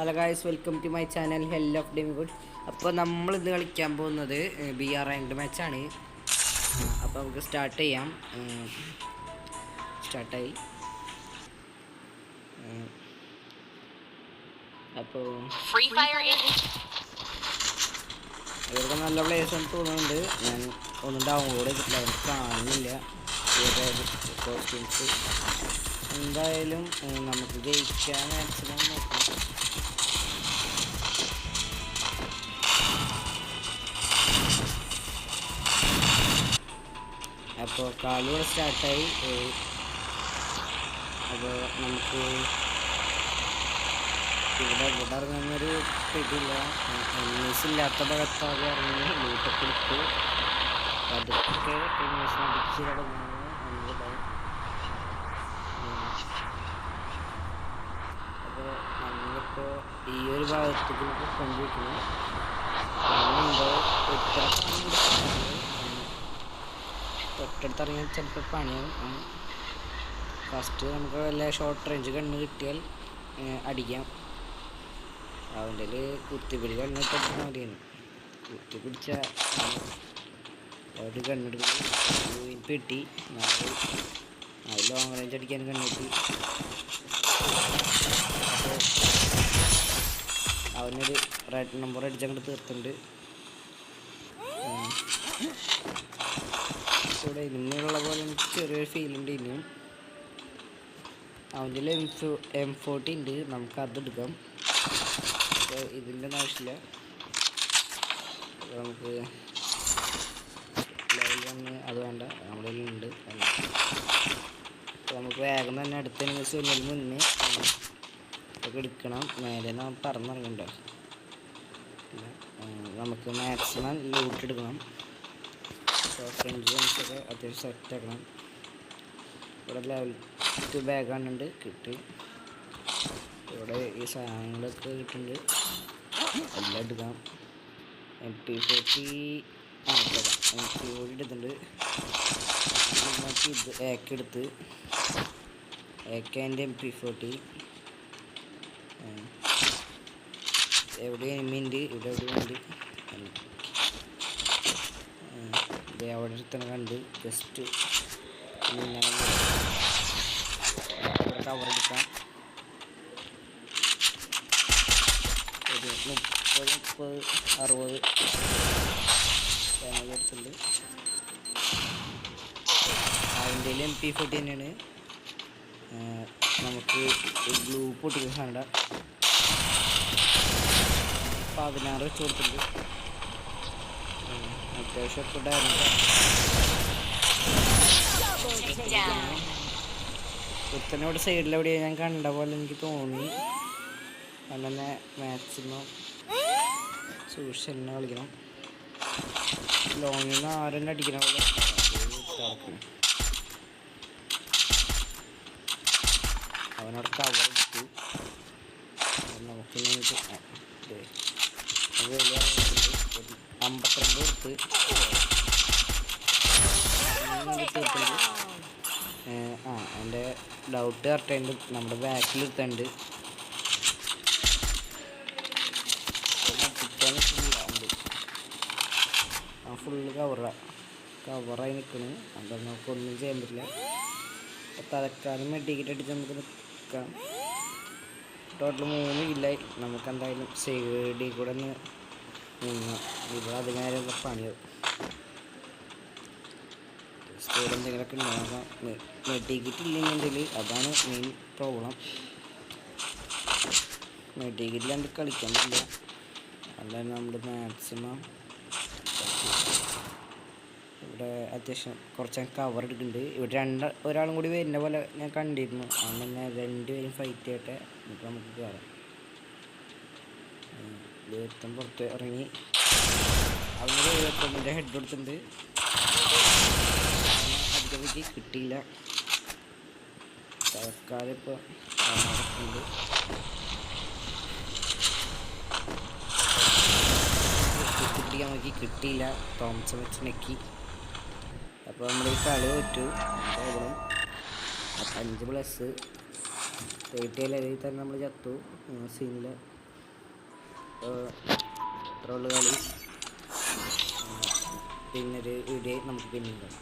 Hello guys, welcome to my channel hell of demi good. അപ്പോൾ നമ്മൾ ഇന്ന് കളിക്കാൻ പോകുന്നത് BR റാങ്ക്ഡ് മാച്ചാണ്. അപ്പോൾ നമുക്ക് സ്റ്റാർട്ട് ചെയ്യാം. സ്റ്റാർട്ടായി. അപ്പോൾ ഇവർക്ക് നല്ല പ്ലേസ് എന്ന് തോന്നുന്നുണ്ട്. ഞാൻ ഒന്നും ഡൗൺലോഡ് ചെയ്തിട്ടില്ല, അവർക്ക് കാണുന്നില്ല കോസ്റ്റ്യൂംസ്. എന്തായാലും നമുക്ക് ജയിക്കാൻ മാക്സിമം നോക്കാം. അപ്പോൾ കളിയുടെ സ്റ്റാർട്ടായി. അപ്പോൾ നമുക്ക് ഇവിടെ ഇറങ്ങുന്നൊരു ഇതില്ല, ഇല്ലാത്ത ഭാഗത്താകെ ഇറങ്ങി ലൂട്ടൊക്കെ എടുത്ത് അതൊക്കെ അടിച്ച് തുടങ്ങുന്നു. അപ്പോൾ നമ്മളിപ്പോൾ ഈ ഒരു ഭാഗത്തേക്ക് കൊണ്ടിരിക്കുന്നു. തൊട്ടടുത്തിറങ്ങിയാൽ ചിലപ്പോൾ പണിയാവും. ഫസ്റ്റ് നമുക്ക് വല്ല ഷോർട്ട് റേഞ്ച് കണ്ണ് കിട്ടിയാൽ അടിക്കാം. അവൻ്റെ കുത്തിപ്പിടി കണ്ണിട്ട് മതിയാണ്. കുത്തി പിടിച്ച ഒരു കണ്ണെടുക്കും പെട്ടി അത് ലോങ് റേഞ്ച് അടിക്കാൻ കണ്ണെത്തി. അപ്പോൾ അവനൊരു റെഡ് നമ്പർ അടിച്ചങ്ങോട്ട് തീർത്തുണ്ട്. ഇവിടെ ഇനിയുള്ള പോലെ എനിക്ക് ചെറിയൊരു ഫീലുണ്ട്. ഇനിയും അവൻ്റെ M40 ഉണ്ട്, നമുക്ക് അതെടുക്കാം. അപ്പോൾ ഇതിൻ്റെ ഒന്നും ആവശ്യമില്ല. നമുക്ക് ലെവൽ 1 അത് വേണ്ട, നമ്മുടെ കയ്യിലുണ്ട്. അപ്പോൾ നമുക്ക് വേഗം തന്നെ അടുത്ത സുനിൽ മുന്നേ ഒക്കെ എടുക്കണം. മേലെ നമ്മൾ പറന്നിറങ്ങണ്ട. നമുക്ക് മാക്സിമം ലൂട്ട് എടുക്കണം. ഫ്രഞ്ച് ഒക്കെ അത്യാവശ്യം സെറ്റ് ആക്കണം. ഇവിടെ ലെവൽ 2 ബാഗ് കാണുന്നുണ്ട്, കിട്ടി. ഇവിടെ ഈ സാധനങ്ങളൊക്കെ കിട്ടുന്നുണ്ട്, എല്ലാം എടുക്കാം. MP40 MP40 എടുത്തിട്ടുണ്ട്. ഇത് എടുത്ത് AK MP40 എവിടെ എനിമിയുണ്ട്, ഇവിടെ എവിടെയുണ്ട്. അവിടെ തന്നെ കണ്ട് ജസ്റ്റ് കവർ എടുക്കാം. ഒരു 30-60 ചാനൽ എടുത്തുണ്ട്. അതിൻ്റെ MP40 തന്നെയാണ്. നമുക്ക് ഗ്ലൂ പൊട്ടിക്കുന്ന സാധനം 16 വെച്ച് കൊടുത്തിട്ടുണ്ട്. അത്യാവശ്യം ഒക്കെ കുത്തനോട് സൈഡിലെവിടെ ഞാൻ കണ്ട പോലെ എനിക്ക് തോന്നി. അങ്ങനെ മാക്സിമം സൂക്ഷിച്ച് തന്നെ കളിക്കണം. ലോങ്ങിൽ നിന്ന് ആരെന്നെ അടിക്കണ പോലെ അവനോട് കവർ എടുത്തു. നമുക്ക് 52 കൊടുത്ത് എൻ്റെ ഡൗട്ട് കറക്റ്റായിട്ട് നമ്മുടെ ബാക്കിലിരുത്തുണ്ട്. ഫുള്ള് കവറായി നിൽക്കണ്. അതുകൊണ്ട് നമുക്കൊന്നും ചെയ്യാൻ പറ്റില്ല. തലക്കാലം മെഡിക്കറ്റ് അടിച്ച് നമുക്ക് നിൽക്കാം. ടോട്ടൽ 3 കില്ലായി. നമുക്ക് എന്തായാലും സൈഡിൽ കൂടെ ഒന്ന് നീങ്ങാം. ഇവിടെ അതിനേരം പണിയാവും. സ്റ്റോർ എന്തെങ്കിലുമൊക്കെ ഉണ്ടാകാം. മെഡിക്കറ്റ് ഇല്ലെങ്കിൽ അതാണ് മെയിൻ പ്രോബ്ലം. മെഡിക്കറ്റിലാണ്ട് കളിക്കാൻ പറ്റില്ല. അല്ലാതെ നമ്മൾ മാക്സിമം ഇവിടെ അത്യാവശ്യം കുറച്ച് കവർ എടുക്കുന്നുണ്ട്. ഇവിടെ ഒരാളും കൂടി വരുന്ന പോലെ ഞാൻ കണ്ടിരുന്നു. അങ്ങനെ 2 പേരും ഫൈറ്റ് ചെയ്യട്ടെ, എന്നിട്ട് നമുക്ക് കയറാം. ദൈവത്തം പുറത്ത് ഇറങ്ങി അവന് 71 ഹെഡ് കൊടുത്തിട്ടുണ്ട്. അധികം കിട്ടിയില്ല. തൽക്കാലം ഇപ്പോൾ നടക്കുന്നുണ്ട്. കിട്ടിയാൽ നോക്കി കിട്ടിയില്ല. തോംസൺ വെച്ച് നെക്കി. അപ്പോൾ നമ്മൾ ഈ കളി പറ്റു. 5+ 30 ലെവലിൽ തന്നെ നമ്മൾ ചത്തു. സീനില്ല. ഇത്രയുള്ള കളി. പിന്നൊരു വീഡിയോ നമുക്ക് പിന്നെയും കാണാം.